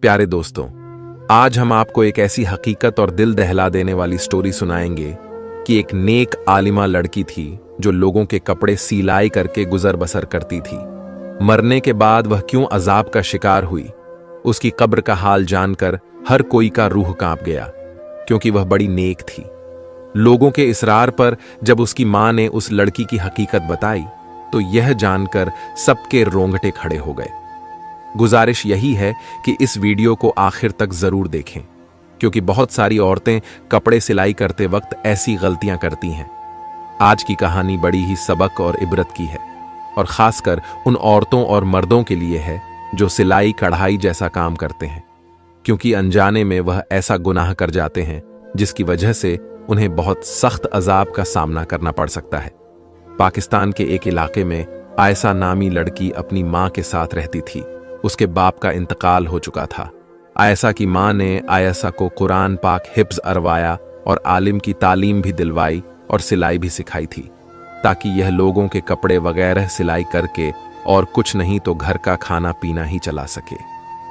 प्यारे दोस्तों, आज हम आपको एक ऐसी हकीकत और दिल दहला देने वाली स्टोरी सुनाएंगे कि एक नेक आलिमा लड़की थी जो लोगों के कपड़े सिलाई करके गुजर बसर करती थी। मरने के बाद वह क्यों अजाब का शिकार हुई, उसकी कब्र का हाल जानकर हर कोई का रूह कांप गया, क्योंकि वह बड़ी नेक थी। लोगों के इसरार पर जब उसकी मां ने उस लड़की की हकीकत बताई तो यह जानकर सबके रोंगटे खड़े हो गए। गुजारिश यही है कि इस वीडियो को आखिर तक जरूर देखें, क्योंकि बहुत सारी औरतें कपड़े सिलाई करते वक्त ऐसी गलतियां करती हैं। आज की कहानी बड़ी ही सबक और इबरत की है, और खासकर उन औरतों और मर्दों के लिए है जो सिलाई कढ़ाई जैसा काम करते हैं, क्योंकि अनजाने में वह ऐसा गुनाह कर जाते हैं जिसकी वजह से उन्हें बहुत सख्त अजाब का सामना करना पड़ सकता है। पाकिस्तान के एक इलाके में आयशा नामी लड़की अपनी मां के साथ रहती थी। उसके बाप का इंतकाल हो चुका था। आयशा की मां ने आयशा को कुरान पाक हिफ्ज अरवाया और आलिम की तालीम भी दिलवाई और सिलाई भी सिखाई थी, ताकि यह लोगों के कपड़े वगैरह सिलाई करके और कुछ नहीं तो घर का खाना पीना ही चला सके,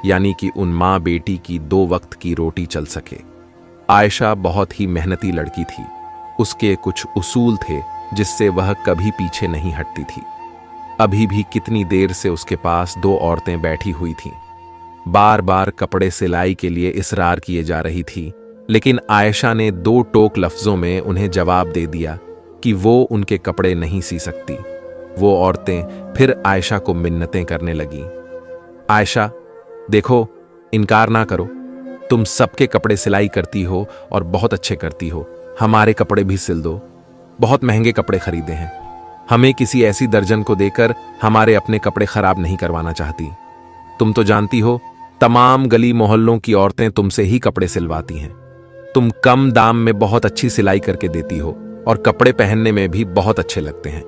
यानी कि उन मां बेटी की 2 वक्त की रोटी चल सके। आयशा बहुत ही मेहनती लड़की थी। उसके कुछ उसूल थे जिससे वह कभी पीछे नहीं हटती थी। अभी भी कितनी देर से उसके पास 2 औरतें बैठी हुई थीं। बार बार कपड़े सिलाई के लिए इसरार किए जा रही थी, लेकिन आयशा ने 2 टोक लफ्जों में उन्हें जवाब दे दिया कि वो उनके कपड़े नहीं सी सकती। वो औरतें फिर आयशा को मिन्नतें करने लगीं। आयशा, देखो, इनकार ना करो, तुम सबके कपड़े सिलाई करती हो और बहुत अच्छे करती हो। हमारे कपड़े भी सिल दो, बहुत महंगे कपड़े खरीदे हैं। हमें किसी ऐसी दर्जन को देकर हमारे अपने कपड़े खराब नहीं करवाना चाहती। तुम तो जानती हो, तमाम गली मोहल्लों की औरतें तुमसे ही कपड़े सिलवाती हैं। तुम कम दाम में बहुत अच्छी सिलाई करके देती हो और कपड़े पहनने में भी बहुत अच्छे लगते हैं।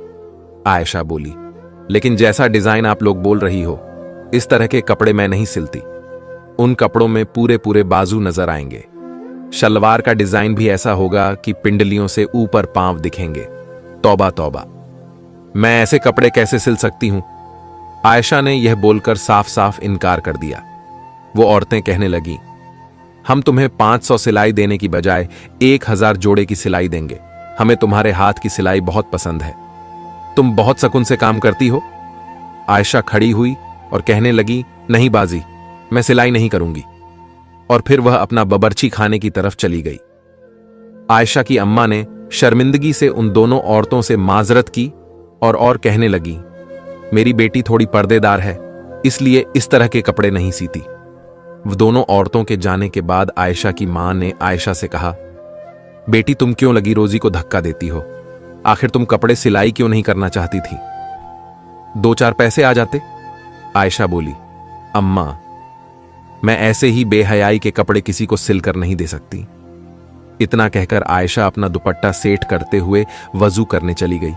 आयशा बोली, लेकिन जैसा डिजाइन आप लोग बोल रही हो, इस तरह के कपड़े मैं नहीं सिलती। उन कपड़ों में पूरे पूरे बाजू नजर आएंगे। शलवार का डिजाइन भी ऐसा होगा कि पिंडलियों से ऊपर पांव दिखेंगे। तौबा तौबा, मैं ऐसे कपड़े कैसे सिल सकती हूं? आयशा ने यह बोलकर साफ साफ इनकार कर दिया। वो औरतें कहने लगीं, हम तुम्हें 500 सिलाई देने की बजाय 1000 जोड़े की सिलाई देंगे। हमें तुम्हारे हाथ की सिलाई बहुत पसंद है। तुम बहुत सकून से काम करती हो। आयशा खड़ी हुई और कहने लगी, नहीं बाजी, मैं सिलाई नहीं करूंगी। और फिर वह अपना बबरची खाने की तरफ चली गई। आयशा की अम्मा ने शर्मिंदगी से उन दोनों औरतों से माजरत की और कहने लगी, मेरी बेटी थोड़ी पर्देदार है, इसलिए इस तरह के कपड़े नहीं सीती। वो दोनों औरतों के जाने के बाद आयशा की मां ने आयशा से कहा, बेटी, तुम क्यों लगी रोजी को धक्का देती हो? आखिर तुम कपड़े सिलाई क्यों नहीं करना चाहती थी? 2-4 पैसे आ जाते। आयशा बोली, अम्मा, मैं ऐसे ही बेहयाई के कपड़े किसी को सिलकर नहीं दे सकती। इतना कहकर आयशा अपना दुपट्टा सेट करते हुए वजू करने चली गई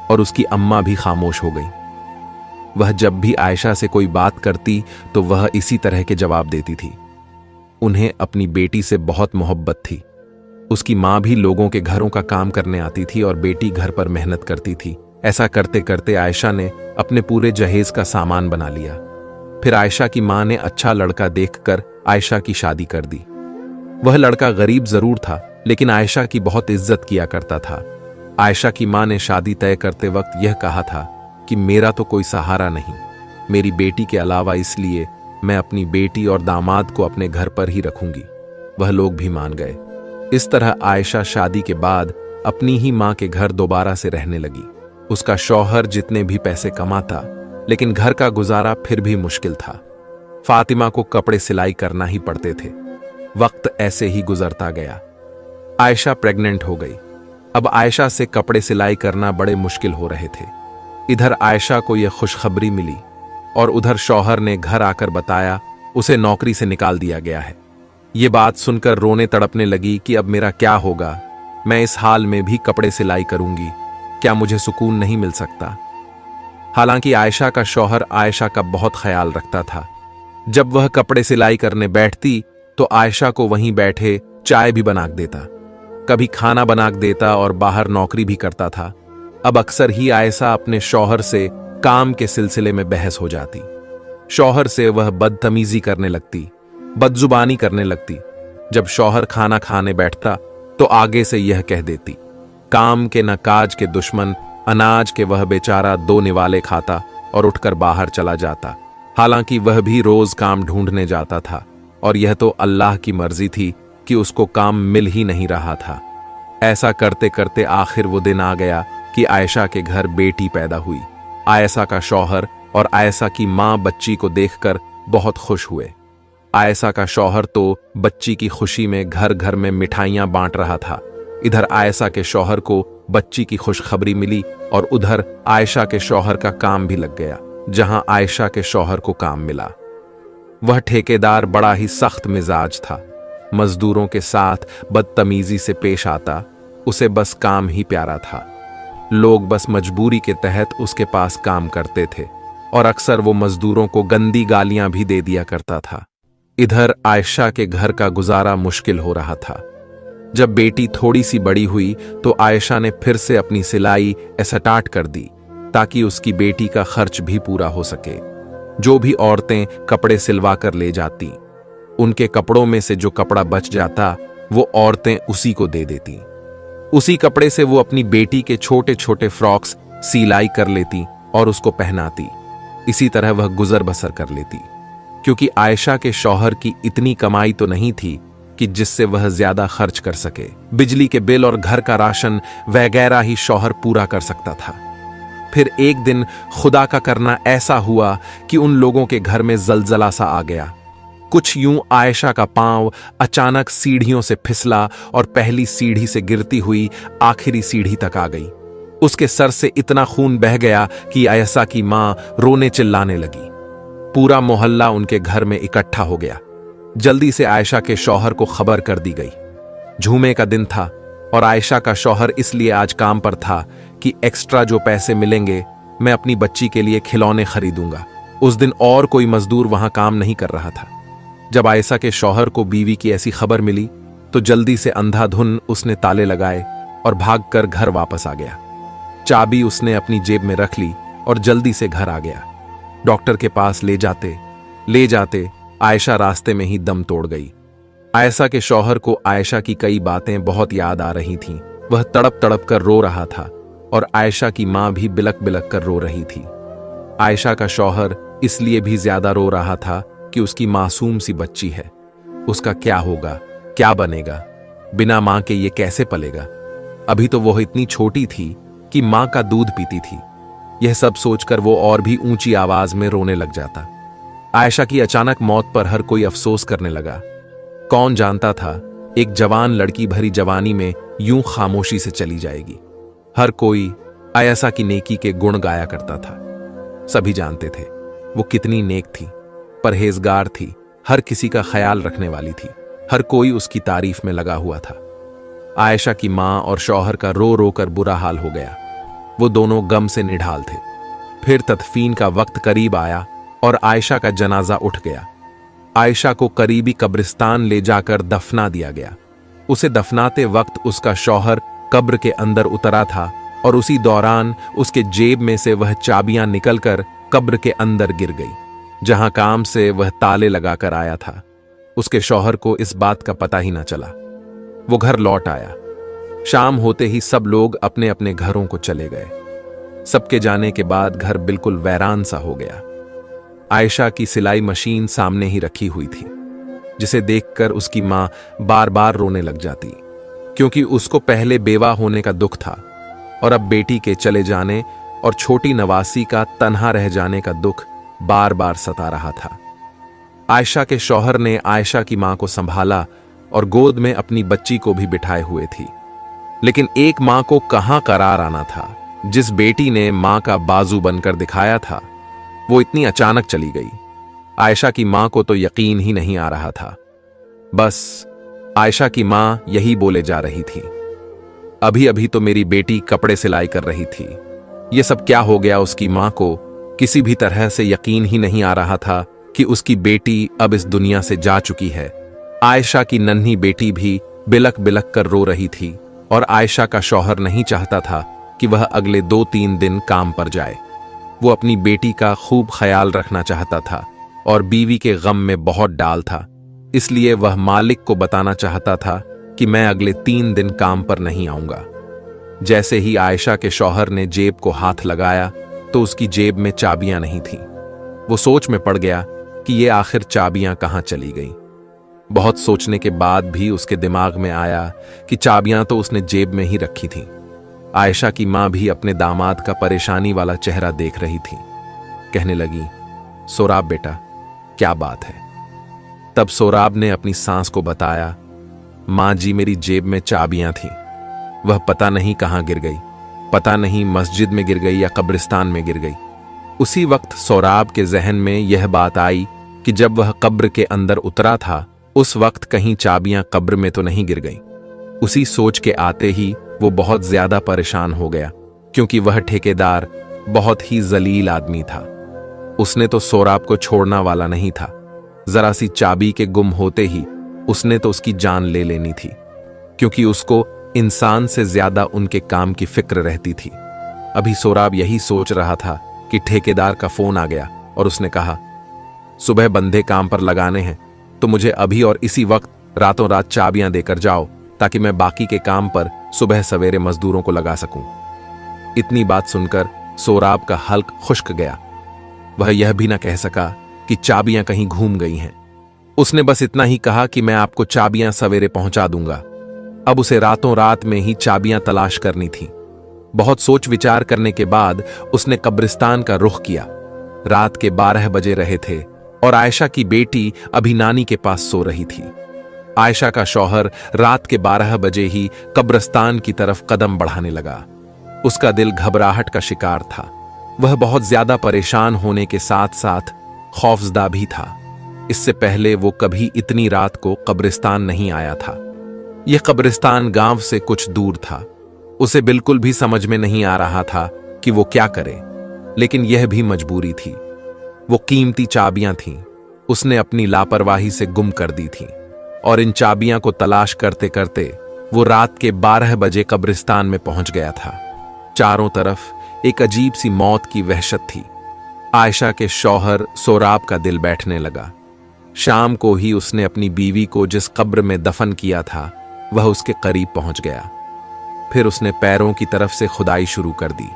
और उसकी अम्मा भी खामोश हो गई। वह जब भी आयशा से कोई बात करती तो वह इसी तरह के जवाब देती थी। उन्हें अपनी बेटी से बहुत मोहब्बत थी। उसकी मां भी लोगों के घरों का काम करने आती थी और बेटी घर पर मेहनत करती थी। ऐसा करते करते आयशा ने अपने पूरे जहेज का सामान बना लिया। फिर आयशा की मां ने अच्छा लड़का देखकर आयशा की शादी कर दी। वह लड़का गरीब जरूर था, लेकिन आयशा की बहुत इज्जत किया करता था। आयशा की मां ने शादी तय करते वक्त यह कहा था कि मेरा तो कोई सहारा नहीं, मेरी बेटी के अलावा, इसलिए मैं अपनी बेटी और दामाद को अपने घर पर ही रखूंगी। वह लोग भी मान गए। इस तरह आयशा शादी के बाद अपनी ही मां के घर दोबारा से रहने लगी। उसका शौहर जितने भी पैसे कमाता, लेकिन घर का गुजारा फिर भी मुश्किल था। फातिमा को कपड़े सिलाई करना ही पड़ते थे। वक्त ऐसे ही गुजरता गया। आयशा प्रेग्नेंट हो गई। अब आयशा से कपड़े सिलाई करना बड़े मुश्किल हो रहे थे। इधर आयशा को यह खुशखबरी मिली और उधर शौहर ने घर आकर बताया उसे नौकरी से निकाल दिया गया है। ये बात सुनकर रोने तड़पने लगी कि अब मेरा क्या होगा? मैं इस हाल में भी कपड़े सिलाई करूंगी, क्या मुझे सुकून नहीं मिल सकता? हालांकि आयशा का शौहर आयशा का बहुत ख्याल रखता था। जब वह कपड़े सिलाई करने बैठती तो आयशा को वहीं बैठे चाय भी बना देता, कभी खाना बना देता और बाहर नौकरी भी करता था। अब अक्सर ही आयशा अपने शौहर से काम के सिलसिले में बहस हो जाती। शौहर से वह बदतमीजी करने लगती। बदजुबानी करने लगती। जब शौहर खाना खाने बैठता तो आगे से यह कह देती, काम के न काज के दुश्मन, अनाज के वह बेचारा 2 निवाले खाता, और उठकर बाहर चला जाता। हालांकि वह भी रोज काम ढूंढने जाता था और यह तो अल्लाह की मर्जी थी कि उसको काम मिल ही नहीं रहा था। ऐसा करते करते आखिर वो दिन आ गया कि आयशा के घर बेटी पैदा हुई। आयशा का शौहर और आयशा की मां बच्ची को देखकर बहुत खुश हुए। आयशा का शौहर तो बच्ची की खुशी में घर घर में मिठाइयां बांट रहा था। इधर आयशा के शौहर को बच्ची की खुशखबरी मिली और उधर आयशा के शौहर का काम भी लग गया। जहां आयशा के शौहर को काम मिला, वह ठेकेदार बड़ा ही सख्त मिजाज था। मजदूरों के साथ बदतमीजी से पेश आता। उसे बस काम ही प्यारा था। लोग बस मजबूरी के तहत उसके पास काम करते थे और अक्सर वो मजदूरों को गंदी गालियां भी दे दिया करता था। इधर आयशा के घर का गुजारा मुश्किल हो रहा था। जब बेटी थोड़ी सी बड़ी हुई तो आयशा ने फिर से अपनी सिलाई स्टार्ट कर दी ताकि उसकी बेटी का खर्च भी पूरा हो सके। जो भी औरतें कपड़े सिलवा कर ले जाती, उनके कपड़ों में से जो कपड़ा बच जाता वो औरतें उसी को दे देती। उसी कपड़े से वो अपनी बेटी के छोटे छोटे फ्रॉक्स सिलाई कर लेती और उसको पहनाती। इसी तरह वह गुजर बसर कर लेती, क्योंकि आयशा के शौहर की इतनी कमाई तो नहीं थी कि जिससे वह ज्यादा खर्च कर सके। बिजली के बिल और घर का राशन वगैरह ही शौहर पूरा कर सकता था। फिर एक दिन खुदा का करना ऐसा हुआ कि उन लोगों के घर में जलजला सा आ गया। कुछ यूं आयशा का पांव अचानक सीढ़ियों से फिसला और पहली सीढ़ी से गिरती हुई आखिरी सीढ़ी तक आ गई। उसके सर से इतना खून बह गया कि आयशा की मां रोने चिल्लाने लगी। पूरा मोहल्ला उनके घर में इकट्ठा हो गया। जल्दी से आयशा के शौहर को खबर कर दी गई। जुमे का दिन था और आयशा का शौहर इसलिए आज काम पर था कि एक्स्ट्रा जो पैसे मिलेंगे मैं अपनी बच्ची के लिए खिलौने खरीदूंगा। उस दिन और कोई मजदूर वहां काम नहीं कर रहा था। जब आयशा के शौहर को बीवी की ऐसी खबर मिली तो जल्दी से अंधाधुन उसने ताले लगाए और भागकर घर वापस आ गया। चाबी उसने अपनी जेब में रख ली और जल्दी से घर आ गया। डॉक्टर के पास ले जाते आयशा रास्ते में ही दम तोड़ गई। आयशा के शौहर को आयशा की कई बातें बहुत याद आ रही थीं। वह तड़प तड़प कर रो रहा था और आयशा की मां भी बिलक बिलक कर रो रही थी। आयशा का शौहर इसलिए भी ज्यादा रो रहा था कि उसकी मासूम सी बच्ची है। उसका क्या होगा, क्या बनेगा, बिना मां के ये कैसे पलेगा। अभी तो वो इतनी छोटी थी कि मां का दूध पीती थी। यह सब सोचकर वो और भी ऊंची आवाज में रोने लग जाता। आयशा की अचानक मौत पर हर कोई अफसोस करने लगा। कौन जानता था एक जवान लड़की भरी जवानी में यूं खामोशी से चली जाएगी। हर कोई आयशा की नेकी के गुण गाया करता था। सभी जानते थे वो कितनी नेक थी, परहेजगार थी, हर किसी का ख्याल रखने वाली थी। हर कोई उसकी तारीफ में लगा हुआ था। आयशा की मां और शौहर का रो रो कर बुरा हाल हो गया। वो दोनों गम से निढाल थे। फिर तदफीन का वक्त करीब आया और आयशा का जनाजा उठ गया। आयशा को करीबी कब्रिस्तान ले जाकर दफना दिया गया। उसे दफनाते वक्त उसका शौहर कब्र के अंदर उतरा था और उसी दौरान उसके जेब में से वह चाबियां निकलकर कब्र के अंदर गिर गई, जहां काम से वह ताले लगाकर आया था। उसके शौहर को इस बात का पता ही ना चला। वो घर लौट आया। शाम होते ही सब लोग अपने अपने घरों को चले गए। सबके जाने के बाद घर बिल्कुल वीरान सा हो गया। आयशा की सिलाई मशीन सामने ही रखी हुई थी, जिसे देखकर उसकी मां बार बार रोने लग जाती, क्योंकि उसको पहले बेवा होने का दुख था और अब बेटी के चले जाने और छोटी नवासी का तन्हा रह जाने का दुख बार बार सता रहा था। आयशा के शौहर ने आयशा की मां को संभाला और गोद में अपनी बच्ची को भी बिठाए हुए थी। लेकिन एक मां को कहां करार आना था। जिस बेटी ने मां का बाजू बनकर दिखाया था वो इतनी अचानक चली गई। आयशा की मां को तो यकीन ही नहीं आ रहा था। बस आयशा की मां यही बोले जा रही थी, अभी अभी तो मेरी बेटी कपड़े सिलाई कर रही थी। यह सब क्या हो गया। उसकी मां को किसी भी तरह से यकीन ही नहीं आ रहा था कि उसकी बेटी अब इस दुनिया से जा चुकी है। आयशा की नन्ही बेटी भी बिलक बिलक कर रो रही थी और आयशा का शौहर नहीं चाहता था कि वह अगले 2-3 दिन काम पर जाए। वो अपनी बेटी का खूब ख्याल रखना चाहता था और बीवी के गम में बहुत डाल था। इसलिए वह मालिक को बताना चाहता था कि मैं अगले 3 दिन काम पर नहीं आऊंगा। जैसे ही आयशा के शौहर ने जेब को हाथ लगाया तो उसकी जेब में चाबियां नहीं थीं। वो सोच में पड़ गया कि ये आखिर चाबियां कहां चली गईं। बहुत सोचने के बाद भी उसके दिमाग में आया कि चाबियां तो उसने जेब में ही रखी थीं। आयशा की मां भी अपने दामाद का परेशानी वाला चेहरा देख रही थी। कहने लगी, सोराब बेटा, क्या बात है? तब सोराब ने अपनी सास को बताया, मां जी, मेरी जेब में चाबियां थीं। वह पता नहीं कहां गिर गई, पता नहीं मस्जिद में गिर गई या कब्रिस्तान में गिर गई। उसी वक्त सोराब के जहन में यह बात आई कि जब वह कब्र के अंदर उतरा था उस वक्त कहीं चाबियां कब्र में तो नहीं गिर गईं। उसी सोच के आते ही वो बहुत ज्यादा परेशान हो गया, क्योंकि वह ठेकेदार बहुत ही जलील आदमी था। उसने तो सोराब को छोड़ना वाला नहीं था। जरा सी चाबी के गुम होते ही उसने तो उसकी जान ले लेनी थी, क्योंकि उसको इंसान से ज्यादा उनके काम की फिक्र रहती थी। अभी सोराब यही सोच रहा था कि ठेकेदार का फोन आ गया और उसने कहा, सुबह बंदे काम पर लगाने हैं तो मुझे अभी और इसी वक्त रातों रात चाबियां देकर जाओ, ताकि मैं बाकी के काम पर सुबह सवेरे मजदूरों को लगा सकूं। इतनी बात सुनकर सोराब का हल्क खुश्क गया। वह यह भी ना कह सका कि चाबियां कहीं घूम गई हैं। उसने बस इतना ही कहा कि मैं आपको चाबियां सवेरे पहुंचा दूंगा। अब उसे रातों रात में ही चाबियां तलाश करनी थी। बहुत सोच विचार करने के बाद उसने कब्रिस्तान का रुख किया। रात के 12 बजे रहे थे और आयशा की बेटी अभी नानी के पास सो रही थी। आयशा का शौहर रात के 12 बजे ही कब्रिस्तान की तरफ कदम बढ़ाने लगा। उसका दिल घबराहट का शिकार था। वह बहुत ज्यादा परेशान होने के साथ साथ खौफजदा भी था। इससे पहले वो कभी इतनी रात को कब्रिस्तान नहीं आया था। यह कब्रिस्तान गांव से कुछ दूर था। उसे बिल्कुल भी समझ में नहीं आ रहा था कि वो क्या करे, लेकिन यह भी मजबूरी थी। वो कीमती चाबियां थीं, उसने अपनी लापरवाही से गुम कर दी थीं, और इन चाबियां को तलाश करते करते वो रात के 12 बजे कब्रिस्तान में पहुंच गया था। चारों तरफ एक अजीब सी मौत की वहशत थी। आयशा के शौहर सोराब का दिल बैठने लगा। शाम को ही उसने अपनी बीवी को जिस कब्र में दफन किया था वह उसके करीब पहुंच गया। फिर उसने पैरों की तरफ से खुदाई शुरू कर दी।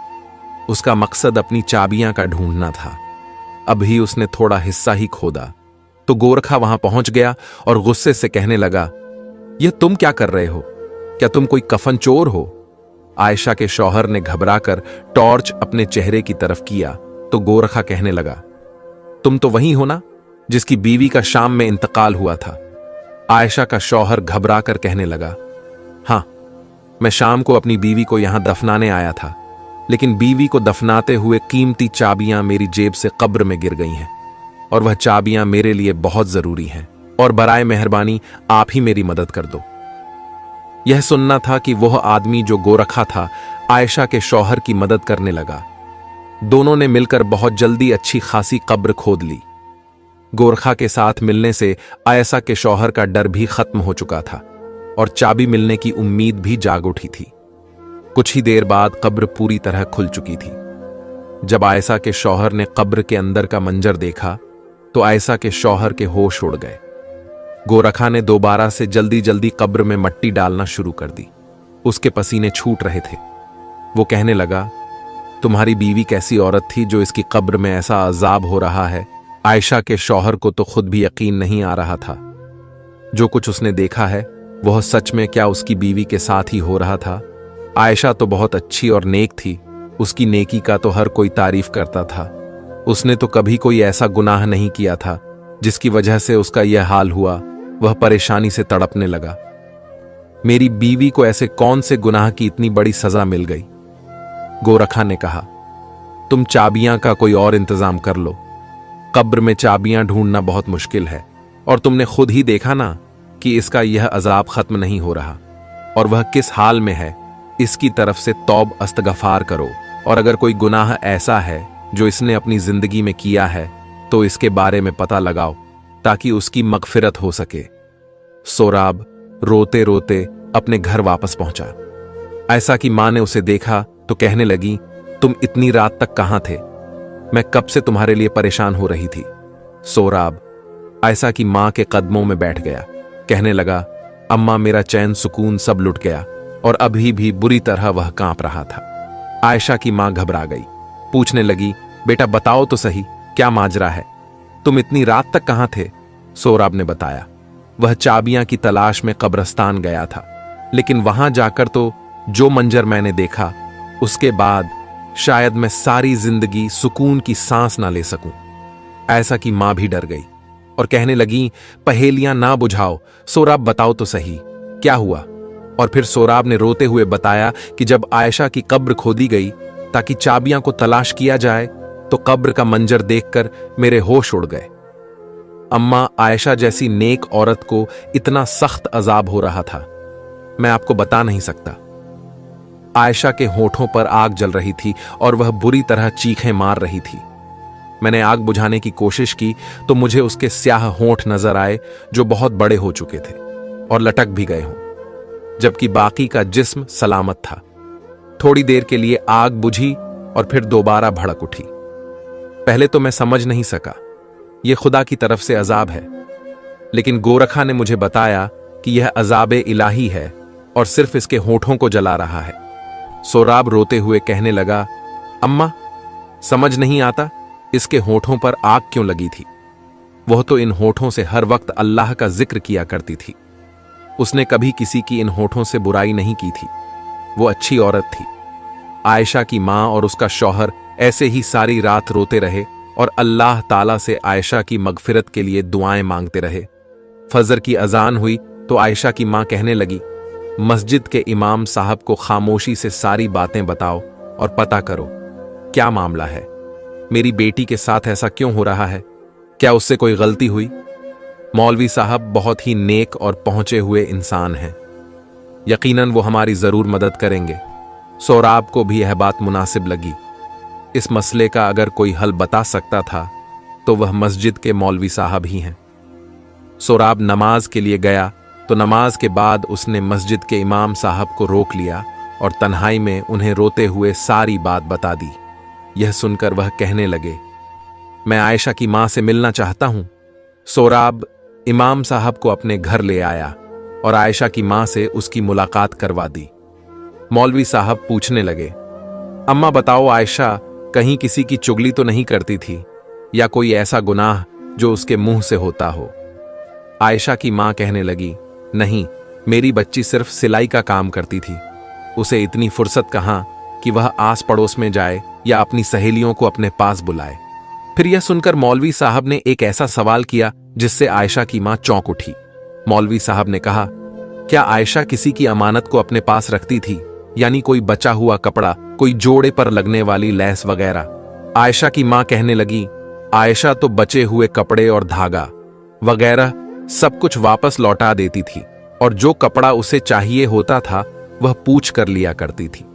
उसका मकसद अपनी चाबियां का ढूंढना था। अभी उसने थोड़ा हिस्सा ही खोदा तो गोरखा वहां पहुंच गया और गुस्से से कहने लगा, यह तुम क्या कर रहे हो? क्या तुम कोई कफन चोर हो? आयशा के शौहर ने घबराकर टॉर्च अपने चेहरे की तरफ किया तो गोरखा कहने लगा, तुम तो वही हो ना जिसकी बीवी का शाम में इंतकाल हुआ था? आयशा का शौहर घबराकर कहने लगा, हां, मैं शाम को अपनी बीवी को यहां दफनाने आया था, लेकिन बीवी को दफनाते हुए कीमती चाबियां मेरी जेब से कब्र में गिर गई हैं, और वह चाबियां मेरे लिए बहुत जरूरी हैं, और बराए मेहरबानी आप ही मेरी मदद कर दो। यह सुनना था कि वह आदमी जो गोरखा था आयशा के शौहर की मदद करने लगा। दोनों ने मिलकर बहुत जल्दी अच्छी खासी कब्र खोद ली। गोरखा के साथ मिलने से आयशा के शौहर का डर भी खत्म हो चुका था और चाबी मिलने की उम्मीद भी जाग उठी थी। कुछ ही देर बाद कब्र पूरी तरह खुल चुकी थी। जब आयशा के शौहर ने कब्र के अंदर का मंजर देखा तो आयशा के शौहर के होश उड़ गए। गोरखा ने दोबारा से जल्दी जल्दी कब्र में मट्टी डालना शुरू कर दी। उसके पसीने छूट रहे थे। वो कहने लगा, तुम्हारी बीवी कैसी औरत थी जो इसकी कब्र में ऐसा अजाब हो रहा है? आयशा के शौहर को तो खुद भी यकीन नहीं आ रहा था। जो कुछ उसने देखा है वह सच में क्या उसकी बीवी के साथ ही हो रहा था? आयशा तो बहुत अच्छी और नेक थी। उसकी नेकी का तो हर कोई तारीफ करता था। उसने तो कभी कोई ऐसा गुनाह नहीं किया था जिसकी वजह से उसका यह हाल हुआ। वह परेशानी से तड़पने लगा। मेरी बीवी को ऐसे कौन से गुनाह की इतनी बड़ी सजा मिल गई? गोरखा ने कहा, तुम चाबियां का कोई और इंतजाम कर लो। कब्र में चाबियां ढूंढना बहुत मुश्किल है, और तुमने खुद ही देखा ना कि इसका यह अजाब खत्म नहीं हो रहा, और वह किस हाल में है। इसकी तरफ से तौब अस्तगफार करो, और अगर कोई गुनाह ऐसा है जो इसने अपनी जिंदगी में किया है तो इसके बारे में पता लगाओ ताकि उसकी मगफिरत हो सके। सोराब रोते रोते अपने घर वापस पहुंचा। आयशा की मां ने उसे देखा तो कहने लगी, तुम इतनी रात तक कहां थे? मैं कब से तुम्हारे लिए परेशान हो रही थी। सोराब, आयशा की मां के कदमों में बैठ गया। कहने लगा, अम्मा मेरा चैन सुकून सब लुट गया और अभी भी बुरी तरह वह कांप रहा था। आयशा की मां घबरा गई, पूछने लगी, बेटा बताओ तो सही, क्या माजरा है? तुम इतनी रात तक कहां थे? सोहराब ने बताया, वह चाबियां की तलाश में कब्रिस्तान गया था, लेकिन वहां जाकर तो जो मंजर मैंने देखा, उसके बाद शायद मैं सारी जिंदगी सुकून की सांस ना ले सकूं। आयशा की मां भी डर गई और कहने लगी, पहेलियां ना बुझाओ, सोहराब बताओ तो सही, क्या हुआ? और फिर सोहराब ने रोते हुए बताया कि जब आयशा की कब्र खोदी गई ताकि चाबियां को तलाश किया जाए, तो कब्र का मंजर देखकर मेरे होश उड़ गए। अम्मा, आयशा जैसी नेक औरत को इतना सख्त अजाब हो रहा था, मैं आपको बता नहीं सकता। आयशा के होठों पर आग जल रही थी और वह बुरी तरह चीखें मार रही थी। मैंने आग बुझाने की कोशिश की तो मुझे उसके स्याह होंठ नजर आए जो बहुत बड़े हो चुके थे और लटक भी गए हों, जबकि बाकी का जिस्म सलामत था। थोड़ी देर के लिए आग बुझी और फिर दोबारा भड़क उठी। पहले तो मैं समझ नहीं सका, यह खुदा की तरफ से अजाब है, लेकिन गोरखा ने मुझे बताया कि यह अजाब इलाही है और सिर्फ इसके होठों को जला रहा है। सोहराब रोते हुए कहने लगा, अम्मा समझ नहीं आता इसके होठों पर आग क्यों लगी थी? वह तो इन होठों से हर वक्त अल्लाह का जिक्र किया करती थी। उसने कभी किसी की इन होठों से बुराई नहीं की थी। वो अच्छी औरत थी। आयशा की मां और उसका शौहर ऐसे ही सारी रात रोते रहे और अल्लाह ताला से आयशा की मगफिरत के लिए दुआएं मांगते रहे। फजर की अजान हुई तो आयशा की मां कहने लगी, मस्जिद के इमाम साहब को खामोशी से सारी बातें बताओ और पता करो क्या मामला है। मेरी बेटी के साथ ऐसा क्यों हो रहा है? क्या उससे कोई गलती हुई? मौलवी साहब बहुत ही नेक और पहुंचे हुए इंसान हैं, यकीनन वो हमारी जरूर मदद करेंगे। सोहराब को भी यह बात मुनासिब लगी। इस मसले का अगर कोई हल बता सकता था तो वह मस्जिद के मौलवी साहब ही हैं। सोहराब नमाज के लिए गया तो नमाज के बाद उसने मस्जिद के इमाम साहब को रोक लिया और तन्हाई में उन्हें रोते हुए सारी बात बता दी। यह सुनकर वह कहने लगे, मैं आयशा की मां से मिलना चाहता हूं। सोहराब इमाम साहब को अपने घर ले आया और आयशा की मां से उसकी मुलाकात करवा दी। मौलवी साहब पूछने लगे, अम्मा बताओ, आयशा कहीं किसी की चुगली तो नहीं करती थी या कोई ऐसा गुनाह जो उसके मुंह से होता हो? आयशा की मां कहने लगी, नहीं, मेरी बच्ची सिर्फ सिलाई का काम करती थी। उसे इतनी फुर्सत कहां कि वह आस पड़ोस में जाए या अपनी सहेलियों को अपने पास बुलाए। फिर यह सुनकर मौलवी साहब ने एक ऐसा सवाल किया जिससे आयशा की मां चौंक उठी। मौलवी साहब ने कहा, क्या आयशा किसी की अमानत को अपने पास रखती थी, यानी कोई बचा हुआ कपड़ा, कोई जोड़े पर लगने वाली लैस वगैरह? आयशा की मां कहने लगी, आयशा तो बचे हुए कपड़े और धागा वगैरह सब कुछ वापस लौटा देती थी और जो कपड़ा उसे चाहिए होता था वह पूछ कर लिया करती थी।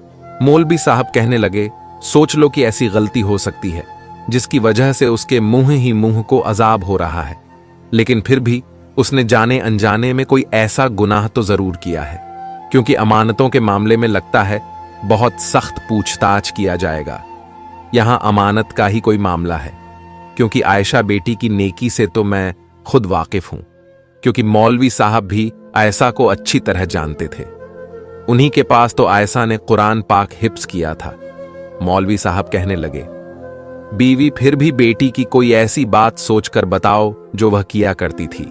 मौलवी साहब कहने लगे, सोच लो कि ऐसी गलती हो सकती है जिसकी वजह से उसके मुंह ही मुंह को अजाब हो रहा है, लेकिन फिर भी उसने जाने अनजाने में कोई ऐसा गुनाह तो जरूर किया है, क्योंकि अमानतों के मामले में लगता है बहुत सख्त पूछताछ किया जाएगा। यहां अमानत का ही कोई मामला है, क्योंकि आयशा बेटी की नेकी से तो मैं खुद वाकिफ हूं, क्योंकि मौलवी साहब भी आयशा को अच्छी तरह जानते थे। उन्हीं के पास तो आयशा ने कुरान पाक हिफ्ज किया था। मौलवी साहब कहने लगे, बीवी फिर भी बेटी की कोई ऐसी बात सोचकर बताओ जो वह किया करती थी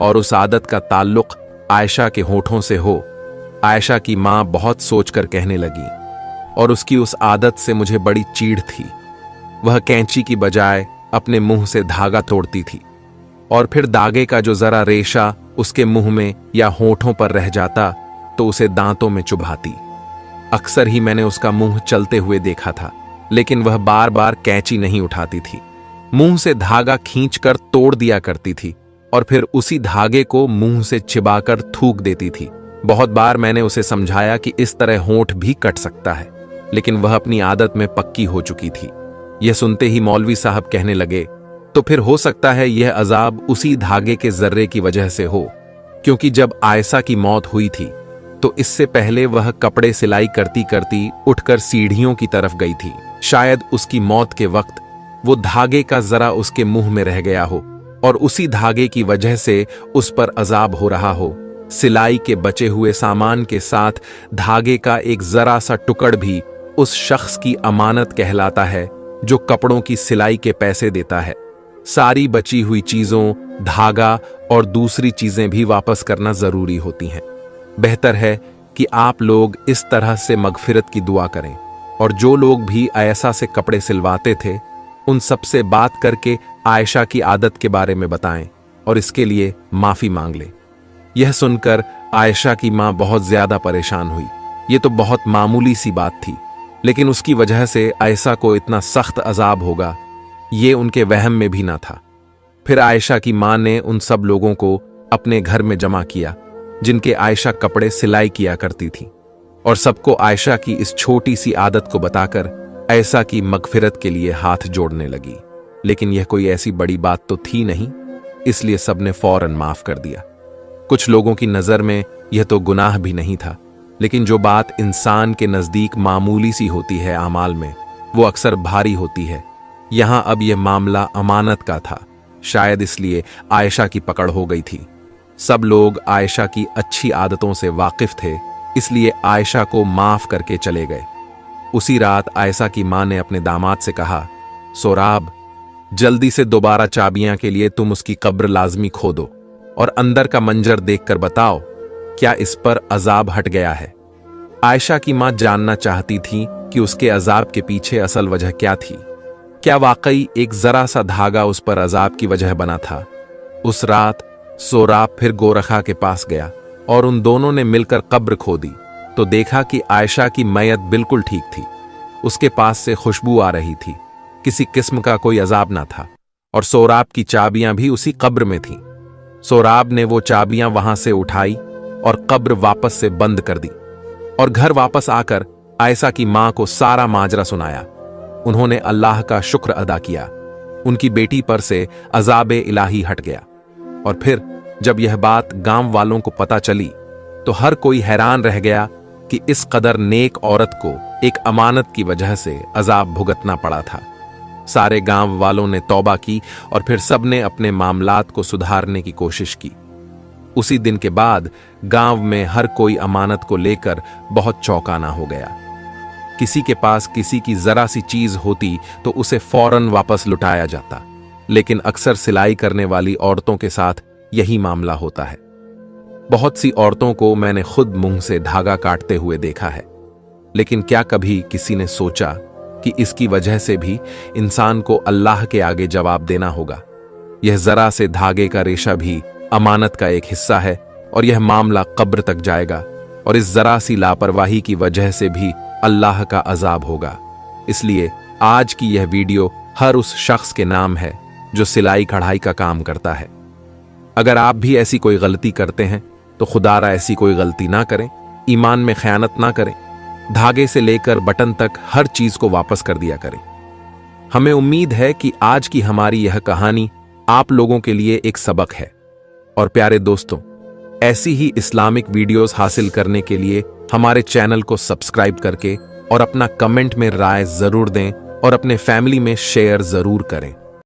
और उस आदत का ताल्लुक आयशा के होठों से हो। आयशा की मां बहुत सोचकर कहने लगी, और उसकी उस आदत से मुझे बड़ी चीड़ थी। वह कैंची की बजाय अपने मुंह से धागा तोड़ती थी और फिर धागे का जो जरा रेशा उसके मुंह में या होठों पर रह जाता तो उसे दांतों में चुभाती। अक्सर ही मैंने उसका मुंह चलते हुए देखा था, लेकिन वह बार बार कैंची नहीं उठाती थी। मुंह से धागा खींचकर तोड़ दिया करती थी और फिर उसी धागे को मुंह से चिबाकर थूक देती थी। बहुत बार मैंने उसे समझाया कि इस तरह होंठ भी कट सकता है, लेकिन वह अपनी आदत में पक्की हो चुकी थी। यह सुनते ही मौलवी साहब कहने लगे, तो फिर हो सकता है यह अजाब उसी धागे के जर्रे की वजह से हो, क्योंकि जब आयशा की मौत हुई थी तो इससे पहले वह कपड़े सिलाई करती करती उठकर सीढ़ियों की तरफ गई थी। शायद उसकी मौत के वक्त वो धागे का जरा उसके मुंह में रह गया हो और उसी धागे की वजह से उस पर अजाब हो रहा हो। सिलाई के बचे हुए सामान के साथ धागे का एक जरा सा टुकड़ भी उस शख्स की अमानत कहलाता है जो कपड़ों की सिलाई के पैसे देता है। सारी बची हुई चीजों, धागा और दूसरी चीजें भी वापस करना जरूरी होती हैं। बेहतर है कि आप लोग इस तरह से मगफिरत की दुआ करें, और जो लोग भी आयशा से कपड़े सिलवाते थे उन सबसे बात करके आयशा की आदत के बारे में बताएं और इसके लिए माफी मांग लें। यह सुनकर आयशा की मां बहुत ज्यादा परेशान हुई। यह तो बहुत मामूली सी बात थी, लेकिन उसकी वजह से आयशा को इतना सख्त अजाब होगा ये उनके वहम में भी ना था। फिर आयशा की मां ने उन सब लोगों को अपने घर में जमा किया जिनके आयशा कपड़े सिलाई किया करती थी, और सबको आयशा की इस छोटी सी आदत को बताकर आयशा की मगफिरत के लिए हाथ जोड़ने लगी। लेकिन यह कोई ऐसी बड़ी बात तो थी नहीं, इसलिए सबने फौरन माफ कर दिया। कुछ लोगों की नजर में यह तो गुनाह भी नहीं था, लेकिन जो बात इंसान के नजदीक मामूली सी होती है आमाल में, वो अक्सर भारी होती है। यहां अब यह मामला अमानत का था, शायद इसलिए आयशा की पकड़ हो गई थी। सब लोग आयशा की अच्छी आदतों से वाकिफ थे, इसलिए आयशा को माफ करके चले गए। उसी रात आयशा की मां ने अपने दामाद से कहा, सोराब, जल्दी से दोबारा चाबियां के लिए तुम उसकी कब्र लाजमी खोदो और अंदर का मंजर देखकर बताओ क्या इस पर अजाब हट गया है। आयशा की मां जानना चाहती थी कि उसके अजाब के पीछे असल वजह क्या थी। क्या वाकई एक जरा सा धागा उस पर अजाब की वजह बना था? उस रात सोराब फिर गोरखा के पास गया और उन दोनों ने मिलकर कब्र खोदी तो देखा कि आयशा की मैयत बिल्कुल ठीक थी। उसके पास से खुशबू आ रही थी, किसी किस्म का कोई अजाब ना था, और सोराब की चाबियां भी उसी कब्र में थीं। सोराब ने वो चाबियां वहां से उठाई और कब्र वापस से बंद कर दी, और घर वापस आकर आयशा की मां को सारा माजरा सुनाया। उन्होंने अल्लाह का शुक्र अदा किया, उनकी बेटी पर से अजाब इलाही हट गया। और फिर जब यह बात गांव वालों को पता चली तो हर कोई हैरान रह गया कि इस कदर नेक औरत को एक अमानत की वजह से अजाब भुगतना पड़ा था। सारे गांव वालों ने तौबा की और फिर सबने अपने मामलात को सुधारने की कोशिश की। उसी दिन के बाद गांव में हर कोई अमानत को लेकर बहुत चौंकाना हो गया। किसी के पास किसी की जरा सी चीज होती तो उसे फौरन वापस लुटाया जाता, लेकिन अक्सर सिलाई करने वाली औरतों के साथ यही मामला होता है। बहुत सी औरतों को मैंने खुद मुंह से धागा काटते हुए देखा है, लेकिन क्या कभी किसी ने सोचा कि इसकी वजह से भी इंसान को अल्लाह के आगे जवाब देना होगा? यह जरा से धागे का रेशा भी अमानत का एक हिस्सा है, और यह मामला कब्र तक जाएगा, और इस जरा सी लापरवाही की वजह से भी अल्लाह का अजाब होगा। इसलिए आज की यह वीडियो हर उस शख्स के नाम है जो सिलाई कढ़ाई का काम करता है। अगर आप भी ऐसी कोई गलती करते हैं तो खुदारा ऐसी कोई गलती ना करें, ईमान में खयानत ना करें, धागे से लेकर बटन तक हर चीज को वापस कर दिया करें। हमें उम्मीद है कि आज की हमारी यह कहानी आप लोगों के लिए एक सबक है। और प्यारे दोस्तों, ऐसी ही इस्लामिक वीडियोस हासिल करने के लिए हमारे चैनल को सब्सक्राइब करके और अपना कमेंट में राय जरूर दें और अपने फैमिली में शेयर जरूर करें।